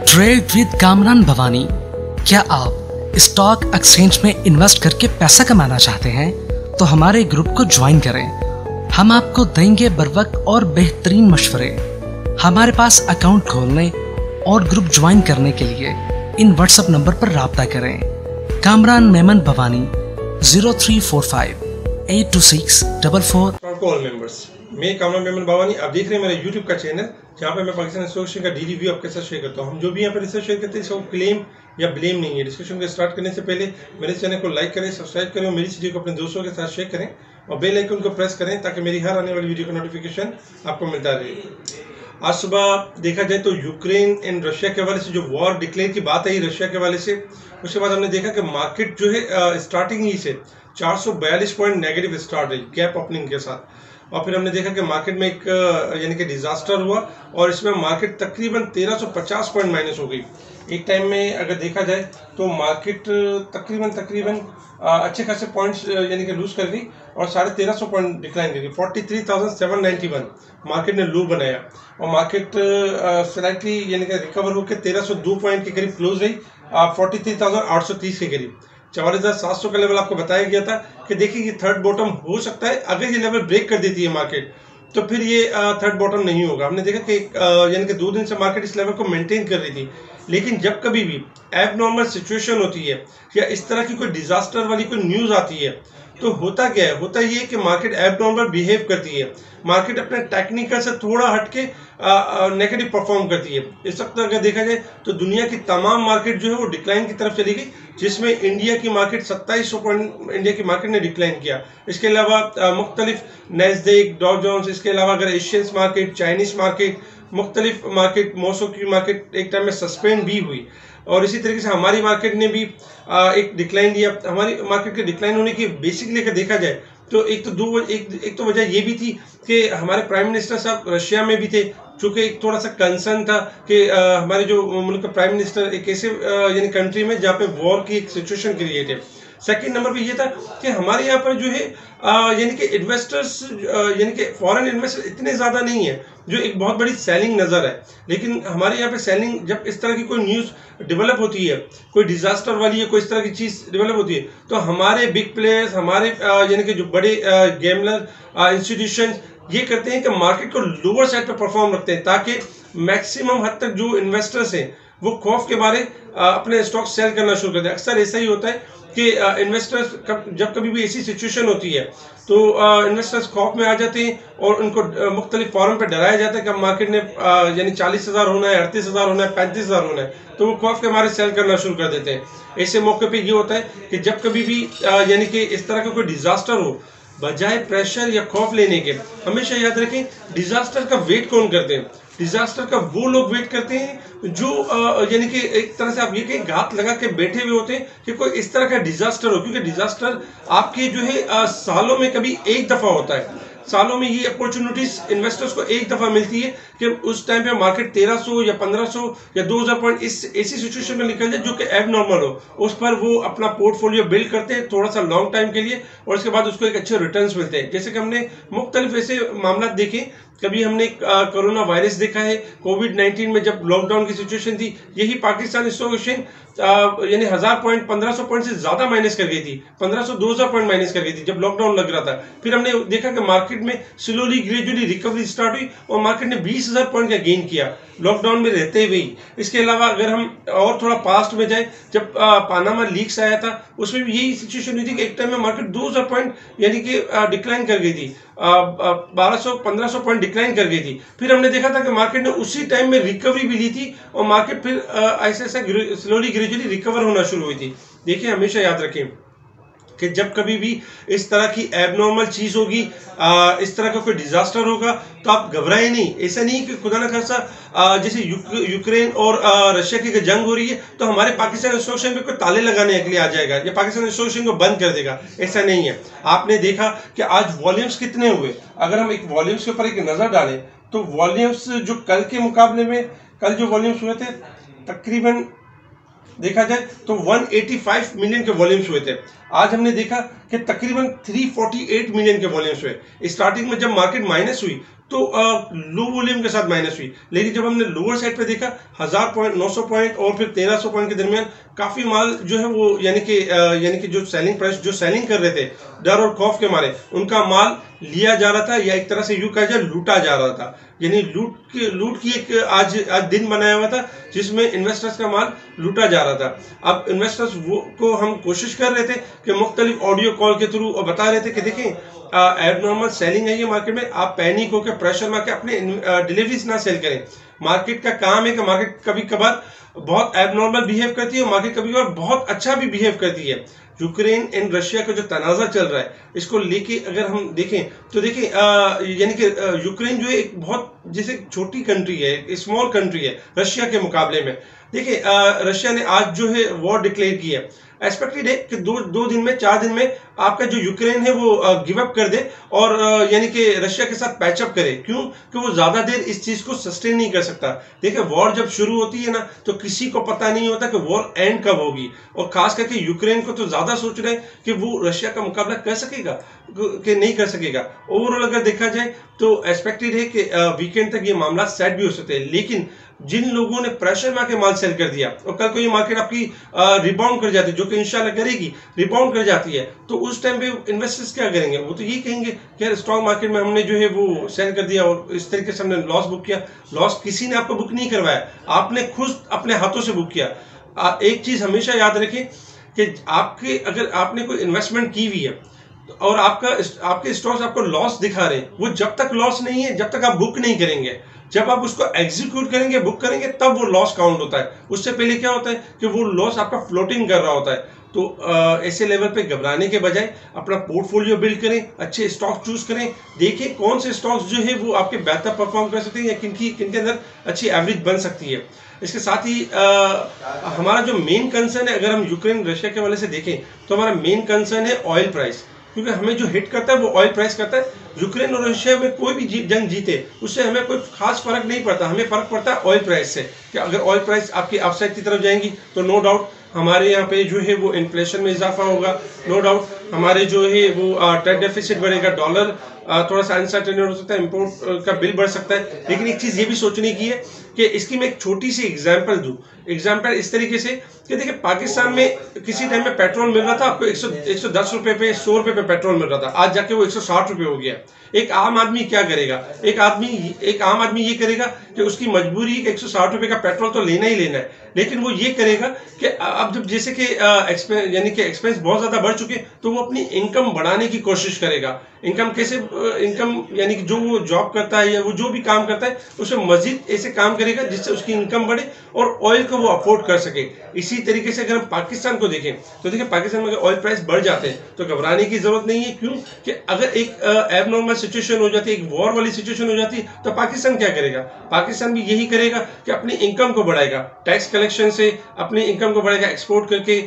Trade with Kamran Bhavani. क्या आप stock exchange में इन्वेस्ट करके पैसा कमाना चाहते हैं तो हमारे ग्रुप को ज्वाइन करें। हम आपको देंगे बरवक्त और बेहतरीन मशवरे। हमारे पास अकाउंट खोलने और ग्रुप ज्वाइन करने के लिए इन व्हाट्सएप नंबर पर राब्ता करें। कामरान मेमन भवानी 0345 82644। ऑल मेंबर्स, मैं कामरान मेमन भवानी। आप देख रहे हैं मेरा यूट्यूब का चैनल जहाँ पे मैं पाकिस्तान स्टॉक एक्सचेंज का डेली व्यू आपके साथ शेयर करता हूँ। हम जो भी यहाँ पे रिसर्च शेयर करते हैं इसको क्लेम या ब्लेम नहीं है। डिस्कशन को स्टार्ट करने से पहले मेरे चैनल को लाइक करें, सब्सक्राइब करें और मेरी वीडियो को अपने दोस्तों के साथ शेयर करें और बेल आइकन को प्रेस करें ताकि मेरी हर आने वाली वीडियो का नोटिफिकेशन आपको मिलता रहे। आज सुबह देखा जाए तो यूक्रेन एंड रशिया के हवाले से जो वॉर डिक्लेयर की बात आई रशिया के हवाले से, उसके बाद हमने देखा कि मार्केट जो है स्टार्टिंग ही से 442 पॉइंट नेगेटिव स्टार्ट है गैप ओपनिंग के साथ। और फिर हमने देखा कि मार्केट में एक यानी कि डिजास्टर हुआ और इसमें मार्केट तकरीबन 1350 पॉइंट माइनस हो गई। एक टाइम में अगर देखा जाए तो मार्केट तकरीबन अच्छे खासे पॉइंट्स यानी कि लूज कर गई और 1350 पॉइंट डिक्लाइन कर गई। 43,791 मार्केट ने लो बनाया और मार्केट स्लाइटली यानी कि रिकवर होकर 1302 पॉइंट के करीब क्लोज रही 43,830 के करीब। 44,700 का लेवल आपको बताया गया था कि देखिए ये थर्ड बॉटम हो सकता है। अगर ये लेवल ब्रेक कर देती है मार्केट तो फिर ये थर्ड बॉटम नहीं होगा। हमने देखा कि यानी कि 2 दिन से मार्केट इस लेवल को मेंटेन कर रही थी, लेकिन जब कभी भी एबनॉर्मल सिचुएशन होती है या इस तरह की कोई डिजास्टर वाली कोई न्यूज आती है तो होता क्या है, होता ये कि मार्केट एबनॉर्मल बिहेव करती है। मार्केट अपने टेक्निकल से थोड़ा हटके नेगेटिव परफॉर्म करती है। इस वक्त अगर देखा जाए तो दुनिया की तमाम मार्केट जो है वो डिक्लाइन की तरफ चली गई, जिसमें इंडिया की मार्केट 2700 पॉइंट इंडिया की मार्केट ने डिक्लाइन किया। इसके अलावा मुख्तलिफ नैस्डैक, डॉ जोन्स, इसके अलावा अगर एशियंस मार्केट, चाइनीज मार्केट, मुख्तलिफ मार्केट, मौसों की मार्केट एक टाइम में सस्पेंड भी हुई। और इसी तरीके से हमारी मार्केट ने भी एक डिक्लाइन दिया। हमारी मार्केट के डिक्लाइन होने की बेसिकली अगर देखा जाए तो एक तो वजह ये भी थी कि हमारे प्राइम मिनिस्टर साहब रशिया में भी थे, चूंकि एक थोड़ा सा कंसर्न था कि हमारे जो मुल्क का प्राइम मिनिस्टर एक ऐसे यानी कंट्री में जहाँ पे वॉर की एक सिचुएशन क्रिएट है। सेकंड नंबर पे ये था कि हमारे यहाँ पर जो है यानी कि इन्वेस्टर्स यानी कि फॉरेन इन्वेस्टर इतने ज़्यादा नहीं है, जो एक बहुत बड़ी सेलिंग नज़र है। लेकिन हमारे यहाँ पे सेलिंग जब इस तरह की कोई न्यूज़ डेवलप होती है, कोई डिजास्टर वाली है, कोई इस तरह की चीज़ डेवलप होती है, तो हमारे बिग प्लेयर्स, हमारे यानी कि जो बड़े गेमलर इंस्टीट्यूशन ये करते हैं कि मार्केट को लोअर साइड पर परफॉर्म रखते हैं ताकि मैक्सिमम हद तक जो इन्वेस्टर्स हैं वो खौफ के बारे अपने स्टॉक सेल करना शुरू कर दें। अक्सर ऐसा ही होता है कि इन्वेस्टर्स जब कभी भी ऐसी सिचुएशन होती है तो इन्वेस्टर्स खौफ में आ जाते हैं और उनको मुख्तलिफ फॉरम पे डराया जाता है कि मार्केट ने यानी 40,000 होना है, 38,000 होना है, 35,000 होना है, तो वो खौफ के हमारे सेल करना शुरू कर देते हैं। ऐसे मौके पे ये होता है कि जब कभी भी यानी कि इस तरह का कोई डिजास्टर हो, बजाय प्रेशर या खौफ लेने के हमेशा याद रखें डिजास्टर का वेट कौन करते हैं। डिजास्टर का वो लोग वेट करते हैं जो यानी कि एक तरह से आप ये कहें घात लगा के बैठे हुए होते हैं कि कोई इस तरह का डिजास्टर हो, क्योंकि डिजास्टर आपके जो है सालों में कभी एक दफा होता है। सालों में ये अपॉर्चुनिटीज इन्वेस्टर्स को एक दफा मिलती है कि उस टाइम पे मार्केट 1300 या 1500 या 2000 पॉइंट इस ऐसी सिचुएशन में निकल जाए जो कि एब नॉर्मल हो, उस पर वो अपना पोर्टफोलियो बिल्ड करते हैं थोड़ा सा लॉन्ग टाइम के लिए और उसके बाद उसको एक अच्छे रिटर्न्स मिलते हैं। जैसे कि हमने मुख्तलिफ ऐसे मामला देखे, कभी हमने कोरोना वायरस देखा है, कोविड-19 में जब लॉकडाउन की सिचुएशन थी, यही पाकिस्तान स्टॉक एक्सचेंज यानी 1000 पॉइंट 1500 पॉइंट से ज्यादा माइनस कर गई थी, 1500 2000 पॉइंट माइनस कर गई थी जब लॉकडाउन लग रहा था। फिर हमने देखा कि मार्केट में स्लोली ग्रेजुअली रिकवरी स्टार्ट हुई और मार्केट ने 20,000 पॉइंट का गेन किया लॉकडाउन में रहते हुए। इसके अलावा अगर हम और थोड़ा पास्ट में जाए, जब पानामा लीक्स आया था उसमें भी यही सिचुएशन हुई थी कि एक टाइम में मार्केट 2000 पॉइंट यानी कि डिक्लाइन कर गई थी, 1200-1500 पॉइंट डिक्लाइन कर गई थी। फिर हमने देखा था कि मार्केट ने उसी टाइम में रिकवरी भी ली थी और मार्केट फिर ऐसे ऐसे स्लोली ग्रेजुअली रिकवर होना शुरू हुई थी। देखिए हमेशा याद रखें कि जब कभी भी इस तरह की एबनॉर्मल चीज होगी, इस तरह का कोई डिजास्टर होगा तो आप घबराए नहीं। ऐसा नहीं कि खुदा न खासा जैसे यूक्रेन और रशिया की जंग हो रही है तो हमारे पाकिस्तान स्टॉक एक्सचेंज पे कोई ताले लगाने के लिए आ जाएगा या पाकिस्तान स्टॉक एक्सचेंज को बंद कर देगा, ऐसा नहीं है। आपने देखा कि आज वॉल्यूम्स कितने हुए। अगर हम एक वॉल्यूम्स के ऊपर एक नजर डालें तो वॉल्यूम्स जो कल के मुकाबले में, कल जो वॉल्यूम्स हुए थे तकरीबन देखा जाए तो 185 मिलियन के वॉल्यूम्स हुए थे। आज हमने देखा कि तकरीबन 348 मिलियन के वॉल्यूम्स हुए। स्टार्टिंग में जब मार्केट माइनस हुई तो लो वॉल्यूम के साथ माइनस हुई। लेकिन जब हमने लोअर साइड पे देखा 1000 पॉइंट, 900 पॉइंट और फिर 1300 पॉइंट के दरमियान काफी माल जो है वो यानी कि जो सेलिंग प्राइस जो सेलिंग कर रहे थे डर और खौफ के मारे, उनका माल लिया जा रहा था या एक तरह से यूं कहा जाए लूटा जा रहा था। यानी लूट की एक आज दिन बनाया हुआ था जिसमें इन्वेस्टर्स का माल लूटा जा रहा था। अब इन्वेस्टर्स को हम कोशिश कर रहे थे कि मुख्तलिफ ऑडियो कॉल के थ्रू और बता रहे थे कि देखें एबनॉर्मल सेलिंग है ये मार्केट में, आप पैनिक होकर प्रेशर में आके अपने डिलीवरीज ना सेल करें। मार्केट का काम है कि मार्केट कभी कभार बहुत एबनॉर्मल बिहेव करती है और मार्केट कभी कभार बहुत अच्छा भी बिहेव करती है। यूक्रेन एंड रशिया का जो तनाज़ा चल रहा है इसको लेके अगर हम देखें तो देखें यानी कि यूक्रेन जो है एक बहुत जैसे छोटी कंट्री है, स्मॉल कंट्री है रशिया के मुकाबले में। देखिए रशिया ने आज जो है वॉर डिक्लेयर की है। एक्सपेक्टेड है कि दो दिन में 4 दिन में आपका जो यूक्रेन है वो गिव अप कर दे और यानी कि रशिया के साथ पैचअप करे। क्यों? कि वो ज्यादा देर इस चीज को सस्टेन नहीं कर सकता। देखिए वॉर जब शुरू होती है ना तो किसी को पता नहीं होता कि वॉर एंड कब होगी, और खास करके यूक्रेन को तो ज्यादा सोच रहे हैं कि वो रशिया का मुकाबला कर सकेगा कि नहीं कर सकेगा। ओवरऑल अगर देखा जाए तो एक्सपेक्टेड है कि वीकेंड तक ये मामला सेट भी हो सकते हैं। लेकिन जिन लोगों ने प्रेशर में आके माल सेल कर दिया और कल को ये मार्केट आपकी रिबाउंड कर जाती है, जो कि इंशाल्लाह करेगी, रिबाउंड कर जाती है, तो उस टाइम पे इन्वेस्टर्स क्या करेंगे? वो तो ये कहेंगे कि यार स्टॉक मार्केट में हमने जो है वो सेल कर दिया और इस तरीके से हमने लॉस बुक किया। लॉस किसी ने आपको बुक नहीं करवाया, आपने खुद अपने हाथों से बुक किया। एक चीज हमेशा याद रखें कि आपके अगर आपने कोई इन्वेस्टमेंट की हुई है और आपके स्टॉक्स आपको लॉस दिखा रहे हैं, वो जब तक लॉस नहीं है जब तक आप बुक नहीं करेंगे। जब आप उसको एग्जीक्यूट करेंगे, बुक करेंगे, तब वो लॉस काउंट होता है। उससे पहले क्या होता है कि वो लॉस आपका फ्लोटिंग कर रहा होता है। तो ऐसे लेवल पे घबराने के बजाय अपना पोर्टफोलियो बिल्ड करें, अच्छे स्टॉक चूज करें, देखें कौन से स्टॉक्स जो है वो आपके बेहतर परफॉर्म कर सकते हैं या किनके अंदर अच्छी एवरेज बन सकती है। इसके साथ ही हमारा जो मेन कंसर्न है, अगर हम यूक्रेन रशिया के वाले से देखें तो हमारा मेन कंसर्न है ऑयल प्राइस, क्योंकि हमें जो हिट करता है वो ऑयल प्राइस करता है। यूक्रेन और रशिया में कोई भी जंग जीते उससे हमें कोई खास फर्क नहीं पड़ता, हमें फर्क पड़ता है ऑयल प्राइस से। कि अगर ऑयल प्राइस आपकी अपसाइड की तरफ जाएंगी तो नो डाउट हमारे यहाँ पे जो है वो इन्फ्लेशन में इजाफा होगा, नो डाउट हमारे जो है वो ट्रेड डेफिसिट बढ़ेगा, डॉलर थोड़ा सा अनसर्टेन हो सकता है, इंपोर्ट का बिल बढ़ सकता है। लेकिन एक चीज ये भी सोचने की है कि इसकी मैं एक छोटी सी एग्जांपल दूं। एग्जांपल इस तरीके से कि देखिए पाकिस्तान में किसी टाइम में पेट्रोल मिल रहा था आपको 110 रुपए पे, 100 रुपए पे पेट्रोल मिल रहा था, आज जाके वो 160 रुपए हो गया। एक आम आदमी क्या करेगा? एक आम आदमी ये करेगा कि उसकी मजबूरी 160 रुपए का पेट्रोल तो लेना ही लेना है, लेकिन वो ये करेगा कि अब जब जैसे कि यानी कि एक्सपेंस बहुत ज्यादा बढ़ चुके तो वो अपनी इनकम बढ़ाने की कोशिश करेगा। इनकम कैसे? इनकम यानी कि जो वो जॉब करता है या वो जो भी काम करता है उसमें मजीद ऐसे काम करेगा जिससे उसकी इनकम बढ़े और ऑयल को वो अफोर्ड कर सके। इसी तरीके से अगर हम पाकिस्तान को देखें तो देखिए पाकिस्तान में अगर ऑयल प्राइस बढ़ जाते हैं तो घबराने की जरूरत नहीं है। क्यों? कि अगर एक एबनॉर्मल सिचुएशन हो जाती है, एक वॉर वाली सिचुएशन हो जाती है, तो पाकिस्तान क्या करेगा? पाकिस्तान भी यही करेगा कि अपनी इनकम को बढ़ाएगा, टैक्स कलेक्शन से अपनी इनकम को बढ़ाएगा, एक्सपोर्ट करके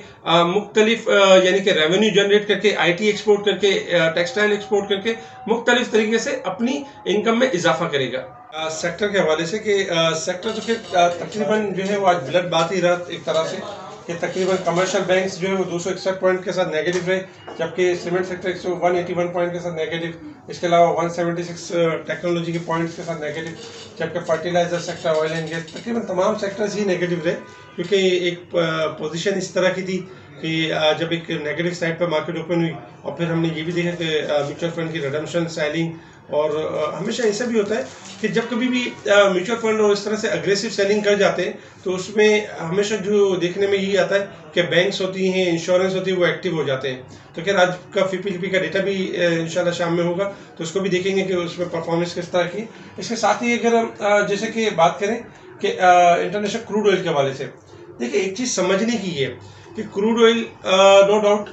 मुख्तलिफ यानी कि रेवेन्यू जनरेट करके, IT एक्सपोर्ट करके, टेक्सटाइल एक्सपोर्ट करके मुख्तलिफ तरीके से अपनी इनकम में इजाफा करेगा। सेक्टर के हवाले से कि सेक्टर जो कि तकरीबन जो है वो आज ब्लड बात ही रहा एक तरह से कि तकरीबन कमर्शियल बैंक्स जो है वो 261 पॉइंट के साथ नेगेटिव रहे, जबकि सीमेंट सेक्टर 181 पॉइंट के साथ नेगेटिव, इसके अलावा 176 टेक्नोलॉजी के पॉइंट्स के साथ नेगेटिव, जबकि fertilizer sector, oil and gas, तकरीबन तमाम सेक्टर्स ही नेगेटिव रहे। क्योंकि एक पोजीशन इस तरह की थी कि जब एक नेगेटिव साइड पर मार्केट ओपन हुई और फिर हमने ये भी देखा कि म्यूचुअल फंड की रिडम्पशन, सेलिंग, और हमेशा ऐसा भी होता है कि जब कभी भी म्यूचुअल फंड और इस तरह से अग्रेसिव सेलिंग कर जाते हैं तो उसमें हमेशा जो देखने में यही आता है कि बैंक्स होती हैं, इंश्योरेंस होती है, वो एक्टिव हो जाते हैं। तो खैर आज का FIPP का डेटा भी इंशाल्लाह शाम में होगा तो उसको भी देखेंगे कि उसमें परफॉर्मेंस किस तरह की। इसके साथ ही अगर हम जैसे कि बात करें कि इंटरनेशनल क्रूड ऑयल के हवाले से, देखिए एक चीज़ समझने की है कि क्रूड ऑयल नो डाउट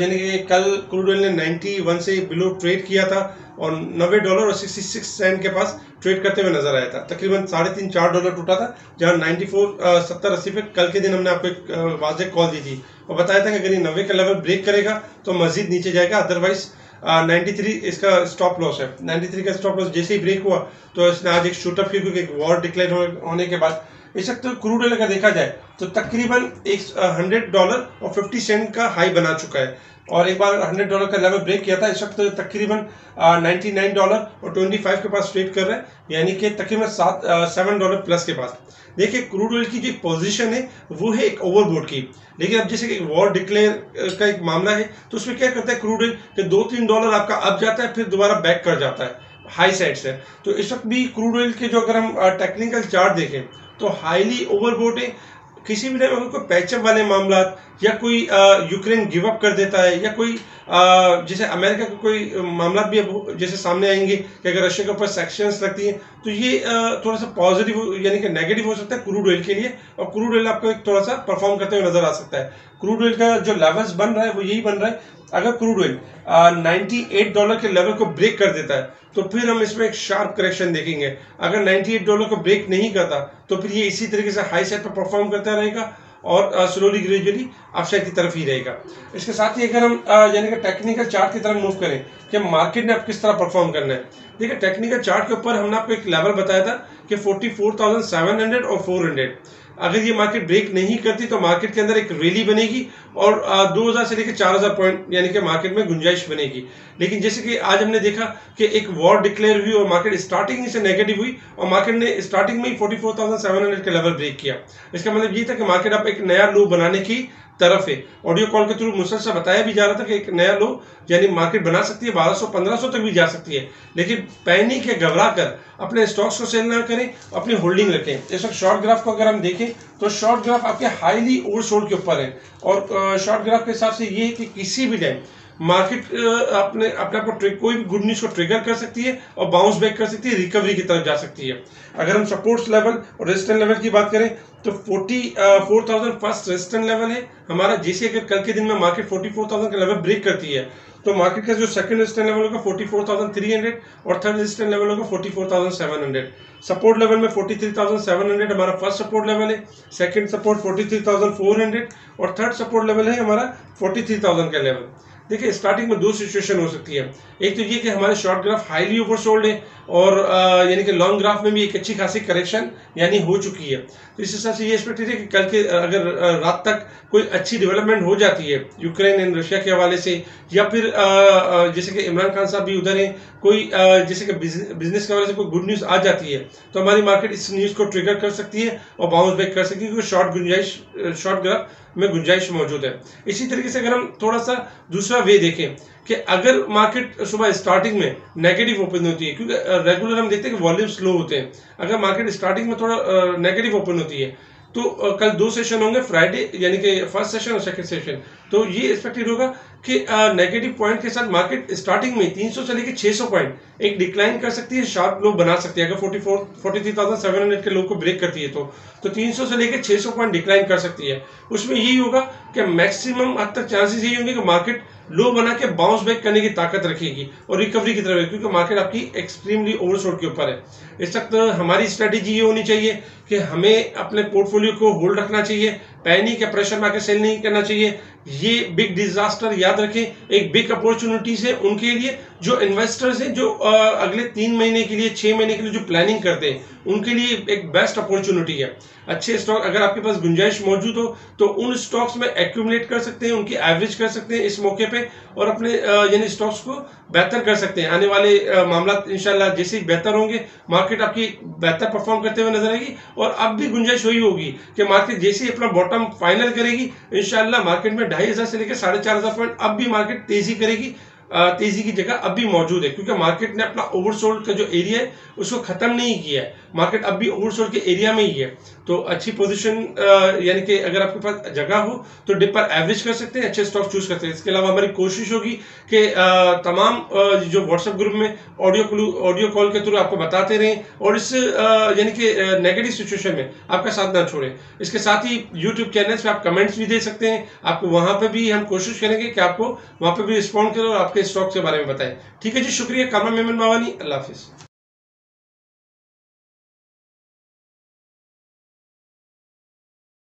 यानी कि कल क्रूड ऑयल ने 91 से बिलो ट्रेड किया था और $90 और 66 सेंट के पास ट्रेड करते हुए नजर आया था। तकरीबन $3.5-4 टूटा था, जहां 94 70-80 पे कल के दिन हमने आपको एक वाज़ेह कॉल दी थी और बताया था कि अगर ये 90 का लेवल ब्रेक करेगा तो मजीद नीचे जाएगा, अदरवाइज 93 इसका स्टॉप लॉस है। 93 का स्टॉप लॉस जैसे ही ब्रेक हुआ तो इसने आज एक शूट अप किया, क्योंकि एक वॉर डिक्लेयर होने के बाद इस वक्त क्रूड ऑयल अगर देखा जाए तो तकरीबन $100 और 50 सेंट का हाई बना चुका है, और एक बार $100 का लेवल ब्रेक किया था। इस वक्त तकरीबन $99 और 25 के पास ट्रेड कर रहा है, यानी कि तकरीबन $7 प्लस के पास। देखिए क्रूड ऑयल की जो पोजीशन है वो है एक ओवरबोट की, लेकिन अब जैसे कि वॉर डिक्लेयर का एक मामला है तो उसमें क्या करता है क्रूड ऑयल कि $2-3 आपका अप जाता है, फिर दोबारा बैक कर जाता है हाई साइड से। तो इस वक्त भी क्रूड ऑयल के जो अगर हम टेक्निकल चार्ट देखें तो हाईली ओवरबोट है। किसी भी टाइम अगर कोई पैचअप वाले मामला या कोई यूक्रेन गिव अप कर देता है, या कोई जैसे अमेरिका के कोई मामला भी अब जैसे सामने आएंगे कि अगर रशिया के ऊपर सैक्शंस लगती हैं तो ये थोड़ा सा पॉजिटिव यानी कि नेगेटिव हो सकता है क्रूड ऑयल के लिए, और क्रूड ऑयल आपको एक थोड़ा सा परफॉर्म करते हुए नजर आ सकता है। क्रूड ऑयल का जो लेवल्स बन रहा है वो यही बन रहा है, अगर क्रूड ऑयल $98 के लेवल को ब्रेक कर देता है तो फिर हम इसमें एक शार्प करेक्शन देखेंगे। अगर $98 को ब्रेक नहीं करता तो फिर ये इसी तरीके से हाई साइड पर परफॉर्म करता रहेगा और स्लोली ग्रेजुअली अपसाइड की तरफ ही रहेगा। इसके साथ ही अगर हम यानी कि टेक्निकल चार्ट की तरफ मूव करें कि मार्केट ने अब किस तरह परफॉर्म करना है, देखिए टेक्निकल चार्ट के ऊपर हमने आपको एक लेवल बताया था कि 44,700 और 400। अगर ये मार्केट ब्रेक नहीं करती तो मार्केट के अंदर एक रैली बनेगी और 2000 से लेकर 4000 पॉइंट यानी कि मार्केट में गुंजाइश बनेगी। लेकिन जैसे कि आज हमने देखा कि एक वॉर डिक्लेयर हुई और मार्केट स्टार्टिंग से नेगेटिव हुई और मार्केट ने स्टार्टिंग में ही 44,700 के लेवल ब्रेक किया। इसका मतलब ये था कि मार्केट अब एक नया लो बनाने की तरफ है। ऑडियो कॉल के थ्रू मुसलसल बताया भी जा रहा था कि एक नया लो यानी मार्केट बना सकती है, 1200-1500 तक भी जा सकती है, लेकिन पैनिक के घबरा कर अपने स्टॉक्स को सेल ना करें, अपनी होल्डिंग रखें। इस वक्त शॉर्ट ग्राफ को अगर हम देखें तो शॉर्ट ग्राफ आपके हाईली ओवरसोल्ड के ऊपर है, और शॉर्ट ग्राफ के हिसाब से ये है कि किसी भी टाइम मार्केट अपने आप को कोई भी गुड न्यूज को ट्रिगर कर सकती है और बाउंस बैक कर सकती है, रिकवरी की तरफ जा सकती है। अगर हम सपोर्ट्स लेवल और रेजिस्टेंस लेवल की बात करें तो 44,000 फर्स्ट रेजिस्टेंस लेवल है हमारा। जैसे अगर कल के दिन में मार्केट 44,000 का लेवल ब्रेक करती है तो मार्केट का जो सेकंड रेजिस्टेंस लेवल होगा 44,300 और थर्ड रेजिस्टेंस लेवल होगा 44,700। सपोर्ट लेवल में 43,700 हमारा फर्स्ट सपोर्ट लेवल है, सेकंड सपोर्ट 43,400 और थर्ड सपोर्ट लेवल है हमारा 43,000 का लेवल। देखिए स्टार्टिंग में दो सिचुएशन हो सकती है, एक तो ये कि हमारे शॉर्ट ग्राफ हाईली ओवरसोल्ड है और यानी कि लॉन्ग ग्राफ में भी एक अच्छी खासी करेक्शन यानी हो चुकी है। तो इस हिसाब से ये एक्सपेक्टेड है कि कल के अगर रात तक कोई अच्छी डेवलपमेंट हो जाती है यूक्रेन एंड रशिया के हवाले से, या फिर जैसे कि इमरान खान साहब भी उधर हैं, कोई जैसे कि बिजनेस के हवाले से कोई गुड न्यूज़ आ जाती है तो हमारी मार्केट इस न्यूज़ को ट्रिगर कर सकती है और बाउंस बैक कर सकती है, क्योंकि शॉर्ट ग्राफ में गुंजाइश मौजूद है। इसी तरीके से अगर हम थोड़ा सा दूसरा वे देखें कि अगर मार्केट सुबह स्टार्टिंग में नेगेटिव ओपन होती है, क्योंकि रेगुलर हम देखते हैं कि वॉल्यूम स्लो होते हैं, अगर मार्केट स्टार्टिंग में थोड़ा नेगेटिव ओपन होती है तो कल दो सेशन होंगे, फ्राइडे यानी कि फर्स्ट सेशन और सेकंड सेशन, तो ये एक्सपेक्टेड होगा कि नेगेटिव पॉइंट के साथ मार्केट स्टार्टिंग में 300 से लेकर 600 पॉइंट एक डिक्लाइन कर सकती है, शार्प लो बना सकती है। अगर 43,700 के लो को ब्रेक करती है तो 300 से लेकर 600 पॉइंट डिक्लाइन कर सकती है। उसमें यही होगा कि मैक्सिमम हद तक चांसेस यही होंगे कि मार्केट लो बना के बाउंस बैक करने की ताकत रखेगी और रिकवरी की तरफ है, क्योंकि मार्केट आपकी एक्सट्रीमली ओवरसोल्ड के ऊपर है। इस वक्त हमारी स्ट्रेटेजी ये होनी चाहिए कि हमें अपने पोर्टफोलियो को होल्ड रखना चाहिए, पैनिक या प्रेशर में आकर सेल नहीं करना चाहिए। ये बिग डिजास्टर याद रखें एक बिग अपॉर्चुनिटीज है उनके लिए जो इन्वेस्टर्स हैं, जो अगले 3 महीने के लिए 6 महीने के लिए जो प्लानिंग करते हैं उनके लिए एक बेस्ट अपॉर्चुनिटी है। अच्छे स्टॉक अगर आपके पास गुंजाइश मौजूद हो तो उन स्टॉक्स में एक्यूमुलेट कर सकते हैं, उनकी एवरेज कर सकते हैं इस मौके पे और अपने यानी स्टॉक्स को बेहतर कर सकते हैं। आने वाले मामला इंशाल्लाह जैसे ही बेहतर होंगे मार्केट आपकी बेहतर परफॉर्म करते हुए नजर आएगी, और अब भी गुंजाइश वही होगी कि मार्केट जैसे ही अपना बॉटम फाइनल करेगी इंशाल्लाह मार्केट में 2,500 से लेकर 4,500 पॉइंट अब भी मार्केट तेजी करेगी। तेजी की जगह अब भी मौजूद है, क्योंकि मार्केट ने अपना ओवरसोल्ड का जो एरिया है उसको खत्म नहीं किया है, मार्केट अब भी ओवरसोल्ड के एरिया में ही है। तो अच्छी पोजीशन यानी कि अगर आपके पास जगह हो तो डिप पर एवरेज कर सकते हैं, अच्छे स्टॉक चूज करते हैं। इसके अलावा हमारी कोशिश होगी कि तमाम जो व्हाट्सएप ग्रुप में ऑडियो कॉल के थ्रू आपको बताते रहें और इस यानी कि नेगेटिव सिचुएशन में आपका साथ ना छोड़ें। इसके साथ ही यूट्यूब चैनल्स पे आप कमेंट्स भी दे सकते हैं, आपको वहां पर भी हम कोशिश करेंगे कि आपको वहां पर भी रिस्पॉन्ड करें और आपके स्टॉक के बारे में बताएं। ठीक है जी, शुक्रिया। कामरान मेमन बावानी, अल्लाह हाफिज।